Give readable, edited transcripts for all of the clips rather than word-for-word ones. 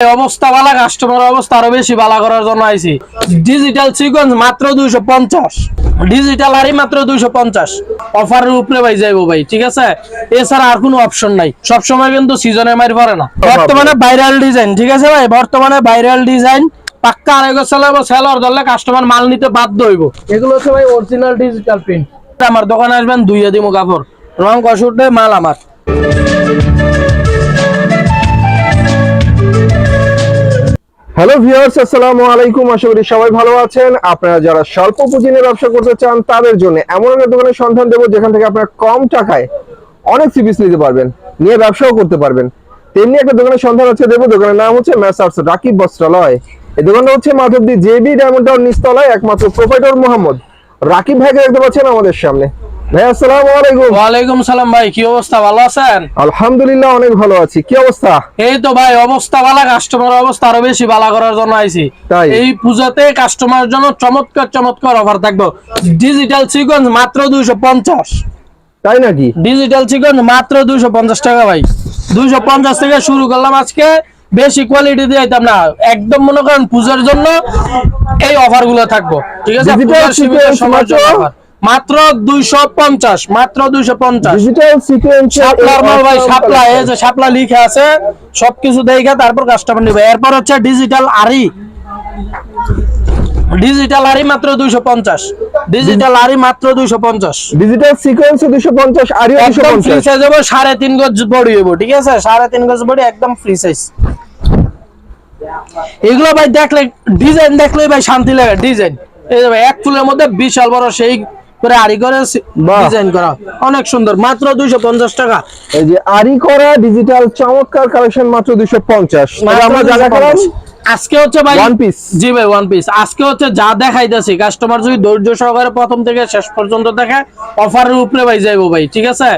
অবস্থা বালা কাস্টমার অবস্থা আরো বেশি বালা করার জন্য আইছি। ডিজিটাল সিকোয়েন্স মাত্র 250, ডিজিটাল আরি মাত্র 250 অফারের উপরে ভাই যাইবো ভাই, ঠিক আছে। এছাড়া আর কোনো অপশন নাই, সবসময় কিন্তু সিজনে মাইর পড়ে না। বর্তমানে ভাইরাল ডিজাইন, ঠিক আছে ভাই, বর্তমানে ভাইরাল ডিজাইন পাক্কা আড়াই গজ সেলার ধরলে কাস্টমার মাল নিতে বাধ্য হইব। এগুলো হচ্ছে ভাই অরিজিনাল ডিজিটাল প্রিন্ট। আমার দোকানে আসবেন, দুইয়া দিমু কাপড়, রং কষুটে মাল আমার। হ্যালো ভিউয়ার্স, আসসালামু আলাইকুম। আশা করি সবাই ভালো আছেন। আপনারা যারা স্বল্প পুঁজি নিয়ে ব্যবসা করতে চান তাদের জন্য এমন একটা দোকানের সন্ধান দেবো যেখান থেকে আপনারা কম টাকায় অনেক সিপিস নিতে পারবেন, নিয়ে ব্যবসাও করতে পারবেন। তেমনি একটা দোকানের সন্ধান আছে দেবো। দোকানের নাম হচ্ছে মেসার্স রাকিব বস্ত্রালয়। এই দোকানটা হচ্ছে মাধবদী জেবি ডায়মন্ড টাওয়ার নিচতলায়। একমাত্র প্রোপাইটর মোহাম্মদ রাকিব ভাইকে দেখতে পাচ্ছেন আমাদের সামনে। ভাই আসসালামু আলাইকুম। ওয়ালাইকুম সালাম ভাই, কি অবস্থা, ভালো আছেন? আলহামদুলিল্লাহ অনেক ভালো আছি। কি অবস্থা? এই তো ভাই অবস্থা বালা, কাস্টমার অবস্থা আরো বেশি বালা করার জন্য আইছি। এই পূজাতে কাস্টমারের জন্য চমৎকার চমৎকার অফার থাকবে। ডিজিটাল সিকোয়েন্স মাত্র 250। তাই নাকি? ডিজিটাল সিকোয়েন্স মাত্র 250 টাকা ভাই। 250 থেকে শুরু করলাম আজকে, বেশি কোয়ালিটি দিয়ে দিতাম না। একদম মনে করেন পূজার জন্য এই অফার গুলো থাকবো, ঠিক আছে। পূজার সীমিত সময়ের জন্য অফার মাত্র 250, মাত্র 250। ডিজিটাল সিকোয়েন্স শাপলার মাল ভাই, শাপলা, এই যে শাপলা লিখা আছে, সবকিছু দেখে তারপর কাস্টমার নিবে। এরপর হচ্ছে ডিজিটাল আরি, ডিজিটাল আরি মাত্র 250, ডিজিটাল আরি মাত্র 250। Digital sequence 250, Arroyo 250। Free size হবে, 3.5 গজ বডি হবে, ঠিক আছে, 3.5 গজ বডি, একদম ফ্রি সাইজ। এগুলো ভাই দেখলে, ডিজাইন দেখলে ভাই শান্তি লাগে। ডিজাইন এই যে ভাই এক ফুলের মধ্যে বিশাল বড় সেই করে আরি করে ডিজাইন করা, অনেক সুন্দর, মাত্র 250 টাকা। এই যে আরি করা ডিজিটাল চমৎকার কালেকশন মাত্র 250। আমরা যা দেখালাম আজকে হচ্ছে ভাই ওয়ান পিস। জি ভাই ওয়ান পিস। আজকে হচ্ছে যা দেখাইতেছি, কাস্টমার যদি ধৈর্য সহকারে প্রথম থেকে শেষ পর্যন্ত দেখে অফারের উপরে ভাই যাইবো ভাই, ঠিক আছে।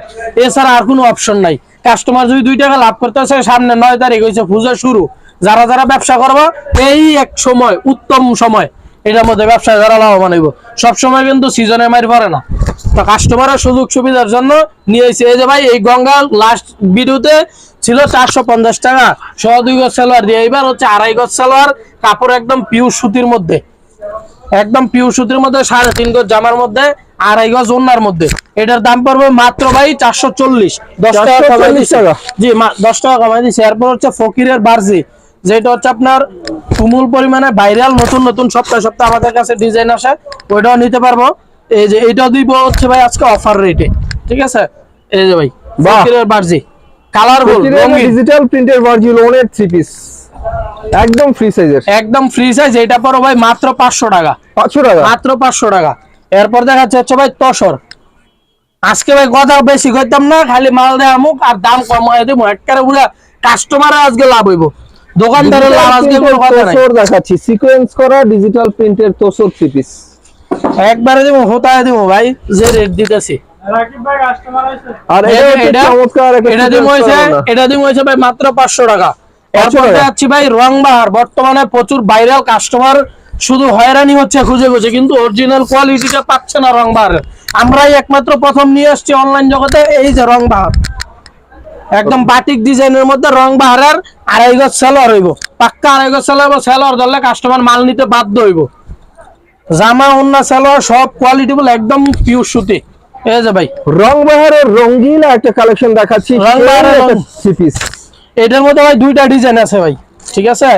এছাড়া আর কোনো অপশন নাই। কাস্টমার যদি 2 টাকা লাভ করতে আসে, সামনে 9 তারিখ হইছে পূজা শুরু। যারা যারা ব্যবসা করবো, এই এক সময় উত্তম সময়, এটার মধ্যে ব্যবসা যারা লাভবান হইব। সবসময় কিন্তু সিজনে মাইর পড়ে না, তো কাস্টমারের সুযোগ সুবিধার জন্য নিয়ে এসে। এই যে ভাই এই গঙ্গা লাস্ট ভিডিওতে ছিল 450 টাকা, 2 গজ সালোয়ার দিয়ে। এবার হচ্ছে 2.5 গজ সালোয়ার, কাপড় একদম পিওর সুতির মধ্যে, একদম পিওর সুতির মধ্যে, 3.5 গজ জামার মধ্যে, 2.5 গজ ওন্নার মধ্যে। এটার দাম পড়বে মাত্র ভাই 440, 10 টাকা কমাই দিচ্ছি। জি 10 টাকা কমাই দিচ্ছি। এরপর হচ্ছে ফকিরের বার্জি, যেটা হচ্ছে আপনার তুমুল পরিমাণে ভাইরাল, নতুন নতুন সপ্তাহে সপ্তাহে আমাদের কাছে ডিজাইন আসে, ওইটাও নিতে পারবো। এই যে এইটাও দিব হচ্ছে ভাই আজকে অফার রেটে, ঠিক আছে। এই যে ভাই ফকিরের বার্জি, কালারফুল ডিজিটাল প্রিন্টের ভার্জিল ওনের 3 পিস, একদম ফ্রি সাইজের, একদম ফ্রি সাইজ। এটা পড়ো ভাই মাত্র 500 টাকা, 500 টাকা, মাত্র 500 টাকা। এরপর দেখাচ্ছে হচ্ছে ভাই তসর। আজকে ভাই কথা বেশি কইতাম না, খালি মাল দেয় আমুক আর দাম কমাই দেবো একবারে, পুরো কাস্টমার আজকে লাভ হইব, দোকানদারের লাভ আজকে কোনো কথা নাই। তসর দেখাচ্ছি, সিকোয়েন্স করা ডিজিটাল প্রিন্টের তসর 3 পিস একবারে দেবো, হোতায় দেবো ভাই, যে রেট দিতেছি। আর এটা চমৎকার একটা, এটা দিম হইছে ভাই মাত্র 500 টাকা। এরপর যাচ্ছি ভাই রংবাহার। বর্তমানে প্রচুর ভাইরাল, কাস্টমার শুধু হয়রানি হচ্ছে খুঁজে খুঁজে, কিন্তু অরিজিনাল কোয়ালিটিটা পাচ্ছে না রংবাহার। আমরাই একমাত্র প্রথম নিয়ে আসছি অনলাইন জগতে। এই যে রংবাহার, একদম বাটিক ডিজাইনের মধ্যে রংবাহারের 2.5 গজ সালোয়ার হইব, পাক্কা 2.5 গজ সালোয়ার ধরলে কাস্টমার মাল নিতে বাধ্য হইব। জামা ওন্না সালোয়ার সব কোয়ালিটিফুল, একদম পিওর সুতি। এই যে ভাই রংবাহারের রঙিন একটা কালেকশন দেখাচ্ছি, রংবাহারের 3 পিস। এটার মধ্যে ভাই 2টা ডিজাইন আছে ভাই, ঠিক আছে।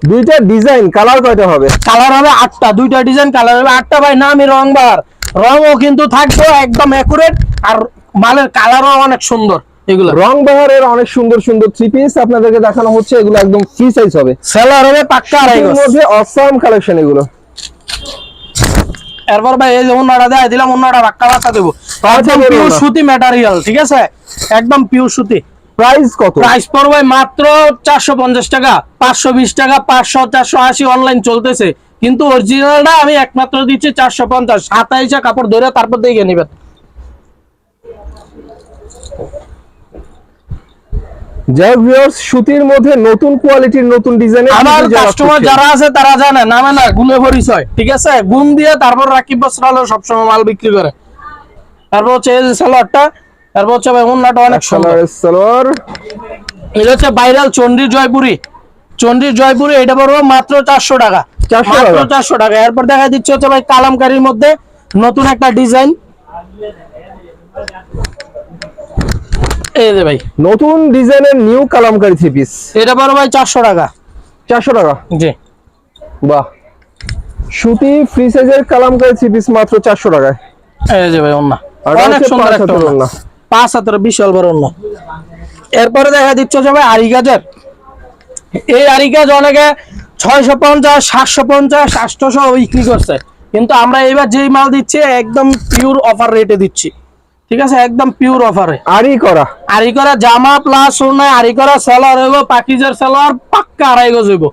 2টা ডিজাইন, কালার কয়টা হবে? কালার হবে 8টা, 2টা ডিজাইন, কালার হবে 8টা ভাই। নামই রংবাহার, রংও কিন্তু থাকবে একদম একুরেট, আর মালের কালারও অনেক সুন্দর। এগুলো রংবাহারের অনেক সুন্দর সুন্দর 3 পিস আপনাদেরকে দেখানো হচ্ছে। এগুলো একদম ফ্রি সাইজ হবে, সেলার হবে পাক্কা 2.5 গজ মধ্যে অসাম কালেকশন এগুলো। এরপর ভাই এই যে ওন্নাটা দেখাই দিলাম, ওন্নাটা বাক্কা বাক্কা দেবো, একদম পিওর সুতি ম্যাটেরিয়াল, ঠিক আছে, একদম পিওর সুতি। প্রাইস কত? প্রাইস পড়বে মাত্র 450 টাকা, 520 টাকা, 500, 480 অনলাইন চলতেছে, কিন্তু অরিজিনালটা আমি একমাত্র দিচ্ছি 450। 27 কাপড় ধরে তারপর দেখে নেবেন। যাই ভিউয়ার্স, সুতির মধ্যে নতুন কোয়ালিটির নতুন ডিজাইনের আমার কাস্টমার যারা আছে তারা জানে নামে না গুণে পরিচয়, ঠিক আছে। গুণ দিয়ে তারপর রাকিব বস্ত্রালয় সবসময় মাল বিক্রি করে। তারপর হচ্ছে এই যে সালোয়ারটা, তারপর হচ্ছে ভাই ওন্নাটা অনেক সুন্দর সালোয়ার। এটা হচ্ছে ভাইরাল চন্ডী জয়পুরি, চন্ডীর জয়পুরে এটা পড়বে মাত্র 400 টাকা। 400 মাত্র টাকা। 400 টাকা। এরপর দেখা দিচ্ছে হচ্ছে ভাই কালামকারীর মধ্যে নতুন একটা ডিজাইন, এই যে ভাই নতুন ডিজাইনের নিউ কালামকারী থ্রি পিস, এটা পড়বে ভাই 400 টাকা। 400 টাকা। জি বাহ, সুতি ফ্রি সাইজের কালামকারী থ্রি পিস মাত্র 400 টাকায়। এই যে ভাই ওন্না আর অনেক হচ্ছে সুন্দর 5 একটা হাতের ওন্না, ওন্না। 5 হাতের বিশাল বড় ওন্না। এরপরে দেখা দিচ্ছে হচ্ছে ভাই আরিকাজের, এই আরিকাজ অনেকে 650, 750, 800 বিক্রি করছে, কিন্তু আমরা এবার যেই মাল দিচ্ছি একদম পিওর অফার রেটে দিচ্ছি, ঠিক আছে, একদম পিওর অফারে। আরি করা, আরি করা জামা প্লাস ওড়না, আরি করা সালোয়ার হইব, পাকিজার সালোয়ার পাক্কা 2.5 গজ হইব,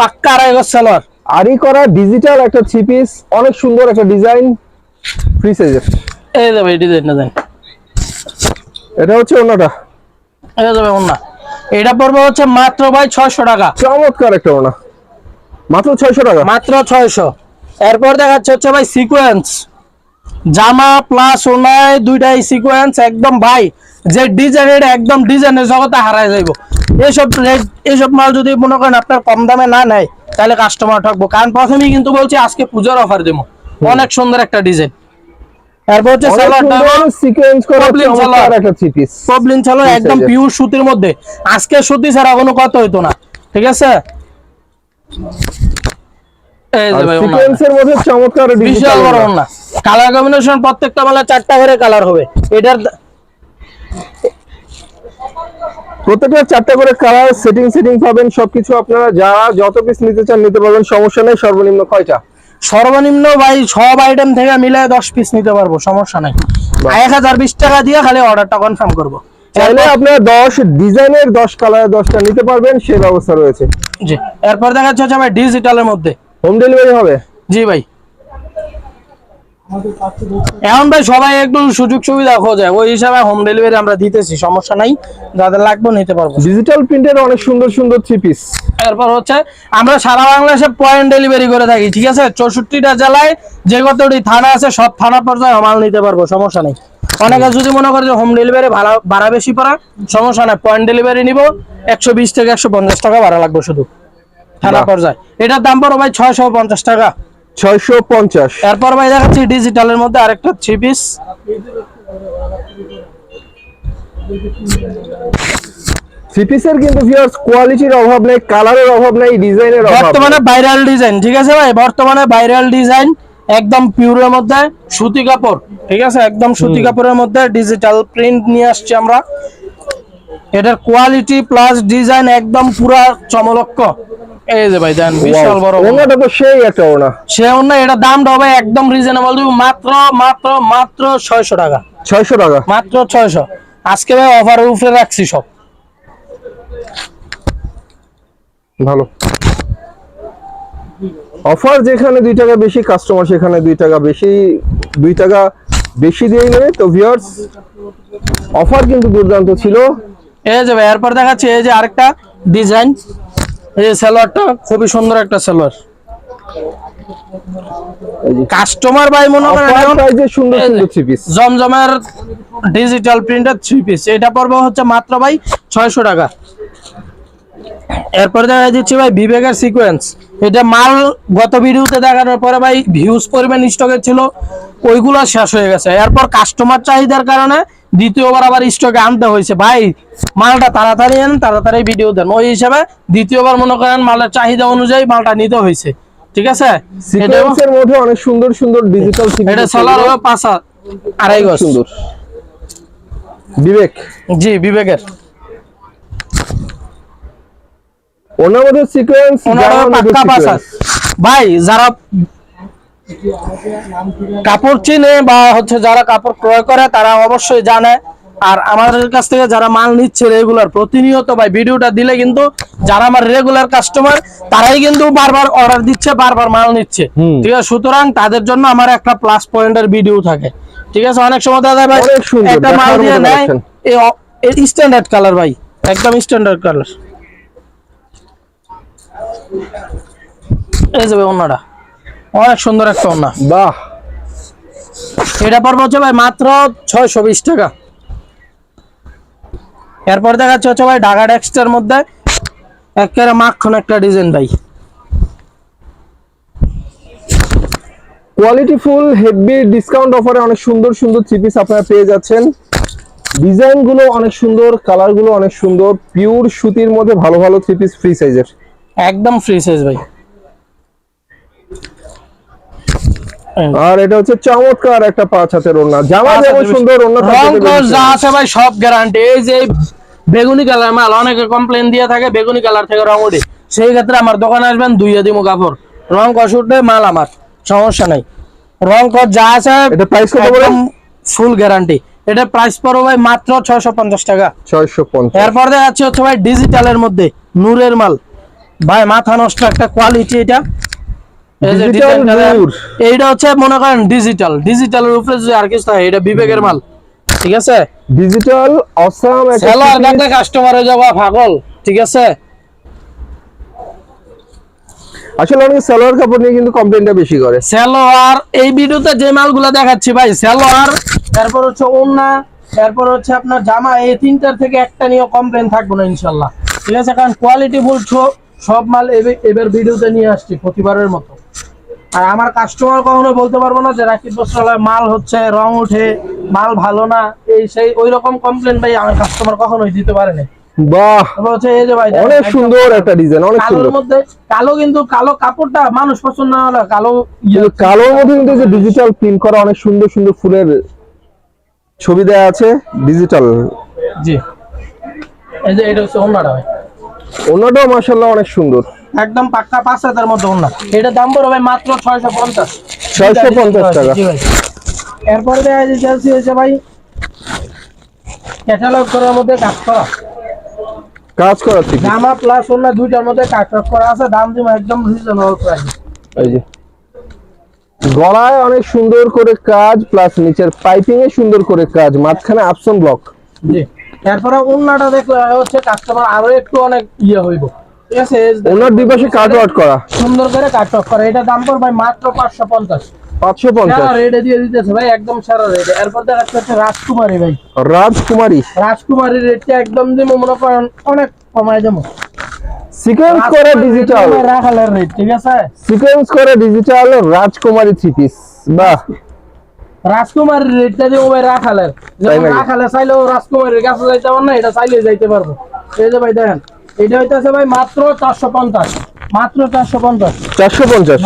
পাক্কা 2.5 গজ সালোয়ার। আরি করা ডিজিটাল একটা থ্রি পিস, অনেক সুন্দর একটা ডিজাইন, ফ্রি সাইজের। এই যে ভাই ডিজাইনটা দেন, এটা হচ্ছে ওনাটা, এই যে ভাই ওড়না, এটা পড়বে হচ্ছে মাত্র ভাই 600 টাকা। চমৎকার একটা ওনা, মাত্র 600 টাকা। মাত্র 600। এরপর দেখাচ্ছে হচ্ছে ভাই সিকোয়েন্স জামা প্লাস ওনায় দুইটাই সিকোয়েন্স, একদম ভাই যে ডিজাইনের একদম ডিজাইনের জগতে হারায় যাইব। এইসব মাল যদি মনে করেন আপনার কম দামে না নেয় তাহলে কাস্টমার ঠকবো, কারণ প্রথমেই কিন্তু বলছি আজকে পূজার অফার দেবো। অনেক সুন্দর একটা ডিজাইন। এরপর হচ্ছে সালোয়ারটা সিকোয়েন্স করা চমৎকার একটা থ্রি পিস, প্রবলেম সালোয়ার একদম পিওর সুতির মধ্যে, আজকে সুতি ছাড়া কোনো কথা হইতো না, ঠিক আছে। এই যে ভাই ওনা সিকোয়েন্সের মধ্যে চমৎকার বিশাল ডিজিটাল বড় ওনা, কালার কম্বিনেশন প্রত্যেকটা মালে 4টা করে কালার হবে। এটার প্রত্যেকটা 4টা করে কালার, সেটিং পাবেন সবকিছু। আপনারা যারা যত পিস নিতে চান নিতে পারবেন, সমস্যা নেই। সর্বনিম্ন কয়টা? সর্বনিম্ন ভাই সব আইটেম থেকে মিলায় 10 পিস নিতে পারবো, সমস্যা নাই। 1020 টাকা দিয়ে খালি অর্ডারটা কনফার্ম করবো। চাইলে আপনারা 10 ডিজাইনের 10 কালারের 10টা নিতে পারবেন, সেই ব্যবস্থা রয়েছে। জি এরপর দেখাচ্ছে হচ্ছে ভাই ডিজিটালের মধ্যে, হোম ডেলিভারি হবে? জি ভাই। এখন ভাই সবাই একটু সুযোগ সুবিধা খোঁজে, ওই হিসাবে হোম ডেলিভারি আমরা দিতেছি, সমস্যা নাই, যাদের লাগবে নিতে পারবো। ডিজিটাল প্রিন্টের অনেক সুন্দর সুন্দর থ্রি পিস। এরপর হচ্ছে আমরা সারা বাংলাদেশে পয়েন্ট ডেলিভারি করে থাকি, ঠিক আছে। 64টা জেলায় যে কতটি থানা আছে সব থানা পর্যায়ে মাল নিতে পারবো, সমস্যা নেই। অনেকে যদি মনে করে যে হোম ডেলিভারি ভাড়া বেশি পড়া, সমস্যা নাই, পয়েন্ট ডেলিভারি নিব 120 থেকে 150 টাকা ভাড়া লাগবে শুধু থানা পর্যায়ে। এটার দাম পড়ো ভাই 650 টাকা। 650। এরপর ভাই দেখাচ্ছি ডিজিটালের মধ্যে আরেকটা থ্রি পিস, থ্রি পিসের কিন্তু ভিউয়ার্স কোয়ালিটির অভাব নেই, কালারের অভাব নেই, ডিজাইনের অভাব বর্তমানে নেই। ভাইরাল ডিজাইন, ঠিক আছে ভাই, বর্তমানে ভাইরাল ডিজাইন একদম পিওরের মধ্যে সুতি কাপড়, ঠিক আছে, একদম সুতি কাপড়ের মধ্যে ডিজিটাল প্রিন্ট নিয়ে আসছি আমরা। এটার কোয়ালিটি প্লাস ডিজাইন একদম পুরা চমলক্ষ। এই যে ভাই দেন বিশাল বড় ওনাটা তো সেই একটা ওনা। সে অন্য এটা দামটা হবে একদম রিজনেবল দিব, মাত্র মাত্র মাত্র 600 টাকা। 600 টাকা মাত্র 600। আজকে ভাই অফারের উপরে রাখছি সব। ভালো অফার, যেখানে 2 টাকা বেশি কাস্টমার সেখানে 2 টাকা বেশি, 2 টাকা বেশি দিয়ে নেবে। তো ভিউয়ার্স অফার কিন্তু দুর্দান্ত ছিল। এই যে ভাই এরপর দেখাচ্ছি এই যে আরেকটা ডিজাইন, এই যে সালোয়ারটা খুবই সুন্দর একটা সালোয়ার। কাস্টমার ভাই মনে করেন অফার এখন প্রাইসে সুন্দর সুন্দর থ্রি পিস, জমজমের ডিজিটাল প্রিন্টার থ্রি পিস, এটা পড়বে হচ্ছে মাত্র ভাই 600 টাকা। এরপর দেখা দিচ্ছি ভাই বিবেকের সিকোয়েন্স, এটা মাল গত ভিডিওতে দেখানোর পরে ভাই ভিউজ পরিমাণ স্টকে ছিল, ওইগুলো শেষ হয়ে গেছে। এরপর কাস্টমার চাহিদার কারণে দ্বিতীয়বার আবার স্টকে আনতে হয়েছে, ভাই মালটা তাড়াতাড়ি আনেন, তাড়াতাড়ি ভিডিও দেন, ওই হিসাবে দ্বিতীয়বার মনে করেন মালের চাহিদা অনুযায়ী মালটা নিতে হয়েছে, ঠিক আছে। সিকোয়েন্সের মধ্যে অনেক সুন্দর সুন্দর ডিজিটাল থ্রি পিস। এটা সালোয়ার হবে 5.5 গজ সুন্দর। বিবেক, জি বিবেকের ওনার মধ্যে সিকোয়েন্স, পাক্কা 5.5। ভাই যারা কাপড় চিনে বা হচ্ছে যারা কাপড় ক্রয় করে তারা অবশ্যই জানে, আর আমাদের কাছ থেকে যারা মাল নিচ্ছে রেগুলার প্রতিনিয়ত ভাই ভিডিওটা দিলে কিন্তু যারা আমার রেগুলার কাস্টমার তারাই কিন্তু বারবার অর্ডার দিচ্ছে, বারবার মাল নিচ্ছে, ঠিক আছে। সুতরাং তাদের জন্য আমার একটা প্লাস পয়েন্টের ভিডিও থাকে, ঠিক আছে। অনেক সময় দাদা ভাই একটা মাল দিয়ে নেয় এই স্ট্যান্ডার্ড কালার, ভাই একদম স্ট্যান্ডার্ড কালার। এই যে ভাই ওন্নাটা অনেক সুন্দর একটা ওন্না, বাহ। এটা পড়বে হচ্ছে ভাই মাত্র 620 টাকা। এরপর দেখাচ্ছে হচ্ছে ভাই ঢাকা টেক্সটাইলের মধ্যে একেবারে মাখন একটা ডিজাইন ভাই। কোয়ালিটি ফুল হেভি ডিসকাউন্ট অফারে অনেক সুন্দর সুন্দর থ্রি পিস আপনারা পেয়ে যাচ্ছেন। ডিজাইন গুলো অনেক সুন্দর, কালার গুলো অনেক সুন্দর, পিওর সুতির মধ্যে ভালো ভালো থ্রি পিস ফ্রি সাইজের, একদম ফ্রি সাইজ ভাই। আর এটা হচ্ছে চমৎকার একটা 5 হাতের ওড়না, জামা যেমন সুন্দর ওড়না রং কস যা আছে ভাই সব গ্যারান্টি। এই যে বেগুনি কালার মাল অনেকে কমপ্লেন দিয়ে থাকে বেগুনি কালার থেকে রং ওঠে, সেই ক্ষেত্রে আমার দোকানে আসবেন, ধুইয়ে দিমু কাপড়, রং কস উঠবে মাল আমার, সমস্যা নাই। রং কস যা আছে এটা প্রাইস কত বলেন? Full guarantee. এটা প্রাইস পড়ো ভাই মাত্র 650 টাকা। 650। এরপর দেখাচ্ছি হচ্ছে ভাই ডিজিটালের মধ্যে নূরের মাল, ভাই মাথা নষ্ট একটা কোয়ালিটি। এটা এই যে ডিজিটাল নূর, এইটা হচ্ছে মনে করেন ডিজিটালের উপরে যদি আর কিছু থাকে এটা বিবেকের মাল, ঠিক আছে। ডিজিটাল অসাম একটা সেলার piece। দেখতে কাস্টমারে যাওয়া পাগল, ঠিক আছে। আসলে অনেকে সালোয়ার কাপড় নিয়ে কিন্তু কমপ্লেনটা বেশি করে। সেলোয়ার এই ভিডিওতে যে মালগুলো দেখাচ্ছি ভাই, সেলোয়ার, তারপর হচ্ছে ওড়না, তারপর হচ্ছে আপনার জামা, এই তিনটার থেকে একটা নিয়ে কমপ্লেন থাকবো না ইনশাল্লাহ, ঠিক আছে। কারণ কোয়ালিটি ফুল সব মাল এবার ভিডিওতে নিয়ে আসছি প্রতিবারের মতো। আর আমার কাস্টমার কখনো বলতে পারবো না যে রাকিব বস্ত্রালয় মাল হচ্ছে রং উঠে, মাল ভালো না, এই সেই ওই রকম কমপ্লেন ভাই আমার কাস্টমার কখনোই দিতে পারে না। বাহ, হচ্ছে এই যে ভাই অনেক সুন্দর একটা ডিজাইন, অনেক সুন্দর। কালোর মধ্যে কালো, কিন্তু কালো কাপড়টা মানুষ পছন্দ না হলে কালো কিন্তু কালোর মধ্যে কিন্তু যে ডিজিটাল প্রিন্ট করা অনেক সুন্দর সুন্দর ফুলের ছবি দেওয়া আছে ডিজিটাল। জি, এই যে এটা হচ্ছে ওন্নাটা ভাই, ওনাটাও মাশাআল্লাহ অনেক সুন্দর, একদম পাক্কা 5 হাজার মধ্যে ওন্না। এটা দাম পড়বে মাত্র 650 টাকা। জি ভাই। এরপরে দেখা যাচ্ছে হচ্ছে ভাই ক্যাটালগ করার মধ্যে কাজ করা থ্রি পিস। জামা প্লাস ওন্না দুইটার মধ্যে কাজ করা আছে, দাম দিব একদম রিজনেবল প্রাইস। এই যে গলায় অনেক সুন্দর করে কাজ, প্লাস নিচের পাইপিং এ সুন্দর করে কাজ, মাঝখানে আপসন ব্লক। জি, এরপরে ওন্নাটা দেখলে হচ্ছে কাস্টমার আরো একটু অনেক হইব, ঠিক আছে। ওনার দুই পাশে কাট ওয়ার্ক করা, সুন্দর করে কাট করা। এটা দাম পড়বে মাত্র 550। 550 রেটে দিয়ে দিতেছে ভাই, একদম সারা রেট। এরপর দেখাচ্ছে হচ্ছে রাজকুমারী ভাই, রাজকুমারী রেটটা একদম দিব মনে করেন অনেক কমায় দেবো। সিকোয়েন্স করে ডিজিটাল রাখালের রেট, ঠিক আছে। সিকোয়েন্স করে ডিজিটাল রাজকুমারী থ্রি পিস। বাহ, রাজকুমারীর রেটটা দিব ভাই রাখালের, যেমন রাখালে চাইলেও রাজকুমারীর কাছে যাইতে পারবো না, এটা চাইলে যাইতে পারবো। এই যে ভাই দেখেন, এটা হইতেছে ভাই মাত্র 450, মাত্র 450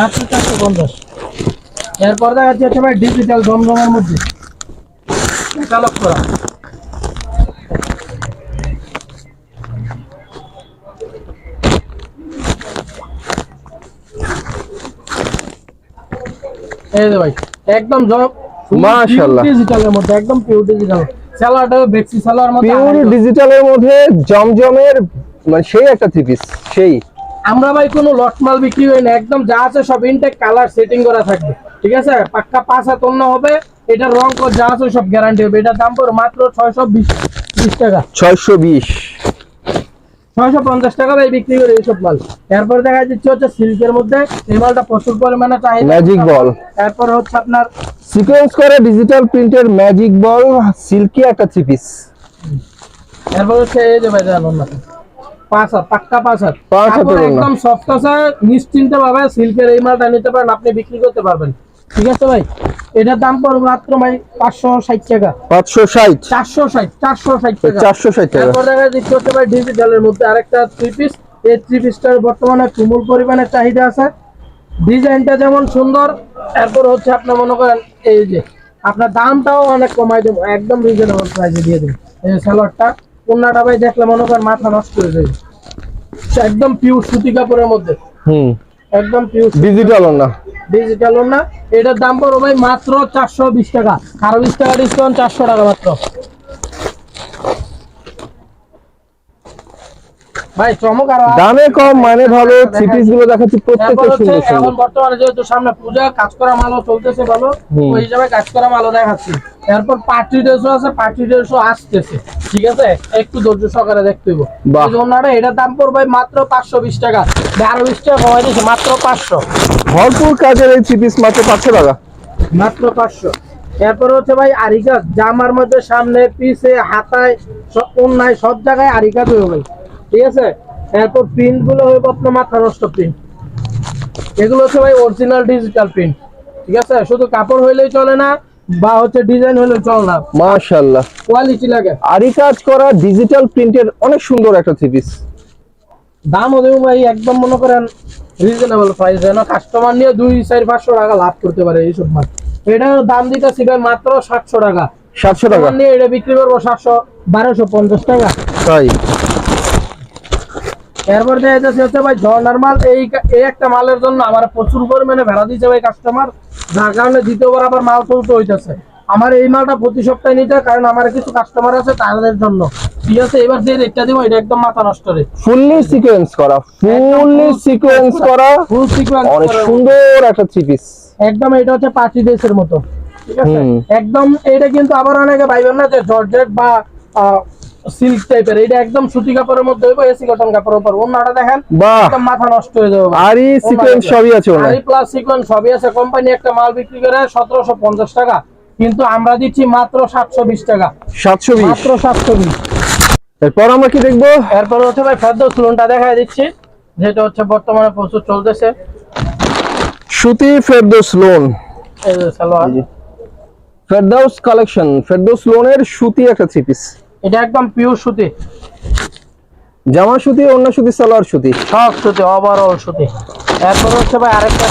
মাত্র 450। এরপর দেখাচ্ছি হচ্ছে ভাই ডিজিটাল জমজমের মধ্যে ক্যাটালগ করা, এই যে ভাই একদম মাশাআল্লাহ ডিজিটালের মধ্যে, একদম পিওর ডিজিটাল। সালোয়ারটা বেক্সি সালোয়ার মধ্যে, পিওর ডিজিটালের মধ্যে জমজমের মানে সেই একটা থ্রি পিস। সেই আমরা ভাই কোনো লট মাল বিক্রি করি না, একদম যা আছে সব ইনটেক কালার সেটিং করা থাকবে, ঠিক আছে। পাক্কা 5 হাত ওন্না হবে, এটা রং কর যা আছে সব গ্যারান্টি হবে। এটা দাম পড়বে মাত্র 620 টাকা, 650 টাকা ভাই বিক্রি করে এইসব মাল। এরপর দেখা যাচ্ছে হচ্ছে সিল্কের মধ্যে, এই মালটা প্রচুর পরিমাণে চাহিদা। ম্যাজিক বল, এরপর হচ্ছে আপনার সিকোয়েন্স করে ডিজিটাল প্রিন্টের ম্যাজিক বল সিল্কি একটা থ্রি পিস। এরপর হচ্ছে এই যে ভাই জানো না 5 হাত, পাক্কা 5 হাত, একদম সফট আছে, নিশ্চিন্তে ভাবে সিল্কের এই মালটা নিতে পারেন, আপনি বিক্রি করতে পারবেন, ঠিক আছে ভাই। এটার দাম পড়বে মাত্র ভাই 560 টাকা, 460 টাকা। এরপর দেখা যাচ্ছে হচ্ছে ভাই ডিজিটালের মধ্যে আরেকটা থ্রি পিস। এই থ্রি পিসটার বর্তমানে তুমুল পরিমাণে চাহিদা আছে, ডিজাইনটা যেমন সুন্দর, এরপর হচ্ছে আপনার মনে করেন এই যে আপনার দামটাও অনেক কমাই দেবো, একদম রিজনেবল প্রাইসে দিয়ে দেবো। এই সালোয়ারটা ওন্নাটা ভাই দেখলে মনে করেন মাথা নষ্ট করে দেবে, একদম পিওর সুতি কাপড়ের মধ্যে, একদম পিওর ডিজিটাল ওন্না। এটার দাম পড়বে ভাই মাত্র 420 টাকা, আরো 20 টাকা ডিসকাউন্ট, 400 টাকা মাত্র। ভাই চমক, আর দামে কম মানে ভালো থ্রি পিস গুলো দেখাচ্ছি প্রত্যেকটা সুন্দর সুন্দর। এখন বর্তমানে যেহেতু সামনে পূজা, কাজ করা মালও চলতেছে ভালো, ওই হিসাবে কাজ করা মালও দেখাচ্ছি। এরপর পার্টি ড্রেসও আছে, পার্টি ড্রেসও আসতেছে, ঠিক আছে। একটু ধৈর্য সহকারে দেখতে হইব। এই জন্যটা এটার দাম পড়বে মাত্র 520 টাকা, আরো 20 টাকা কমাই দিয়েছে, মাত্র 500। ভরপুর কাজের এই থ্রি পিস মাত্র 500 টাকা, মাত্র 500। এরপর হচ্ছে ভাই আরিকা, জামার মধ্যে সামনে পিছে হাতায় ওন্নায় সব জায়গায় আরিকা দেবে ভাই, ঠিক আছে। এরপর প্রিন্ট গুলো হবে আপনার মাথা নষ্ট প্রিন্ট। এগুলো হচ্ছে ভাই অরিজিনাল ডিজিটাল প্রিন্ট, ঠিক আছে? শুধু কাপড় হইলেই চলে না, বা হচ্ছে ডিজাইন হইলেই চলে না, মাশাআল্লাহ কোয়ালিটি লাগে। আরি কাজ করা ডিজিটাল প্রিন্টের অনেক সুন্দর একটা থ্রি পিস। দামও দেবো ভাই একদম মনে করেন রিজনেবল প্রাইস, যেন কাস্টমার নিয়ে 200-500 টাকা লাভ করতে পারে এইসব মাল। এটার দাম দিতেছি ভাই মাত্র 700 টাকা। 700 টাকা কাস্টমার নিয়ে এটা বিক্রি করবো 700-1250 টাকা। তাই এরপর দেখা যাচ্ছে হচ্ছে ভাই ঝর্ণার মাল। এই একটা মালের জন্য আমার প্রচুর পরিমাণে ভেড়া দিচ্ছে ভাই কাস্টমার, যার কারণে দ্বিতীয়বার আবার মাল তুলতে হইতেছে। আমার এই মালটা প্রতি সপ্তাহে নিতে, কারণ আমার কিছু কাস্টমার আছে তাদের জন্য, ঠিক আছে? এবার যে রেটটা দিব এটা একদম মাথা নষ্ট রেট, ফুললি সিকোয়েন্স করা, ফুল সিকোয়েন্স অনেক সুন্দর একটা থ্রি পিস। একদম এটা হচ্ছে পার্টি ড্রেসের মতো, ঠিক আছে? একদম এটা কিন্তু আবার অনেকে ভাইবেন না যে জর্জেট বা সিল্ক টাইপের, এটা একদম সুতি কাপড়ের মধ্যে হইব, এসি কটন কাপড়ের উপর। ওন্নাটা দেখেন বাহ, একদম মাথা নষ্ট হয়ে যাবে। আরি সিকোয়েন্স সবই আছে ওনার, আরি প্লাস সিকোয়েন্স সবই আছে। কোম্পানি একটা মাল বিক্রি করে 1750 টাকা, কিন্তু আমরা দিচ্ছি মাত্র 720 টাকা। 720 মাত্র 720। এরপর আমরা কি দেখবো? এরপর হচ্ছে ভাই ফেরদৌস লোনটা দেখাই দিচ্ছি, যেটা হচ্ছে বর্তমানে প্রচুর চলতেছে। সুতি ফেরদৌস লোন, এই যে সালোয়ার, ফেরদৌস কালেকশন, ফেরদৌস লোনের সুতি একটা থ্রি পিস। এটা একদম পিওর সুতি, জামা সুতি, অন্য সুতি, সালোয়ার সুতি, সব সুতি, ওভারঅল সুতি। এরপর হচ্ছে ভাই আরেকটা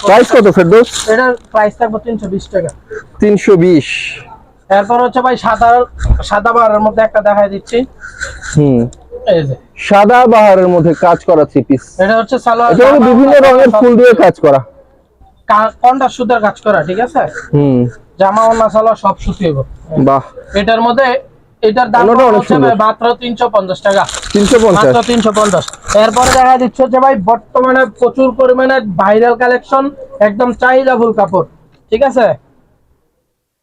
প্রাইস কত ফেরদৌস? এটার প্রাইস থাকবে 320 টাকা। 320। এরপর হচ্ছে ভাই সাদা বাহারের মধ্যে একটা দেখাই দিচ্ছি। এই যে সাদা বাহারের মধ্যে কাজ করা থ্রি পিস। এটা হচ্ছে সালোয়ার, এটা হলো বিভিন্ন রঙের ফুল দিয়ে কাজ করা, কোনটা সুতার কাজ করা, ঠিক আছে? জামা ওন্না সালোয়ার সব সুতি হবে। বাহ, এটার মধ্যে এটার দাম হচ্ছে ভাই মাত্র 350 টাকা। 350, মাত্র 350। এরপরে দেখা দিচ্ছে যে ভাই বর্তমানে প্রচুর পরিমাণে ভাইরাল কালেকশন, একদম চাহিদাফুল কাপড়, ঠিক আছে?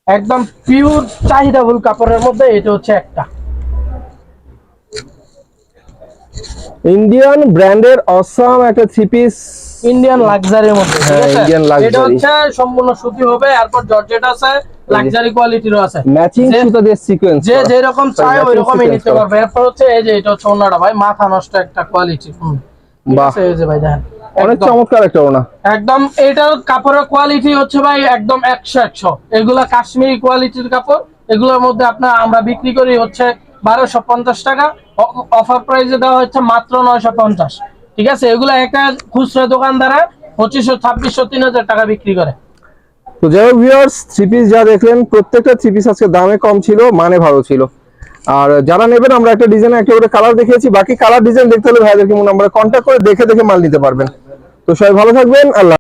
একদম পিওর চাহিদাফুল কাপড়ের মধ্যে এটা হচ্ছে একটা ইন্ডিয়ান ব্র্যান্ডের অসাম একটা থ্রি পিস, ইন্ডিয়ান লাক্সারির মধ্যে, ঠিক আছে? Indian luxury. এটা হচ্ছে সম্পূর্ণ সুতি হবে, এরপর জর্জেট আছে, লাক্সারি কোয়ালিটিরও আছে, ম্যাচিং সুতা দিয়ে সিকোয়েন্স, যে যেরকম চায় ওই রকমই নিতে পারবে। এরপর হচ্ছে এই যে এটা হচ্ছে ওন্নাটা ভাই মাথা নষ্ট একটা কোয়ালিটি, ঠিক আছে? এই যে ভাই দেখেন অনেক চমৎকার একটা ওনা। একদম এটার কাপড়ের কোয়ালিটি হচ্ছে ভাই একদম 100-100। এগুলা কাশ্মীরি কোয়ালিটির কাপড়, এগুলোর মধ্যে আমরা বিক্রি করি হচ্ছে 1250 টাকা, অফার প্রাইসে দেওয়া হচ্ছে মাত্র 950, ঠিক আছে? এগুলা একটা খুচরা দোকানদারা 2500, 2600, 3000 টাকা বিক্রি করে। তো যাই হোক ভিউয়ার্স, থ্রি পিস যা দেখলেন প্রত্যেকটা থ্রি পিস আজকে দামে কম ছিল, মানে ভালো ছিল। আর যারা নেবেন আমরা একটা ডিজাইন একটা করে কালার দেখিয়েছি, বাকি কালার ডিজাইন দেখতে হলে ভাইদেরকে নাম্বারে কন্ট্যাক্ট করে দেখে মাল নিতে পারবেন। তো সবাই ভালো থাকবেন, আল্লাহ।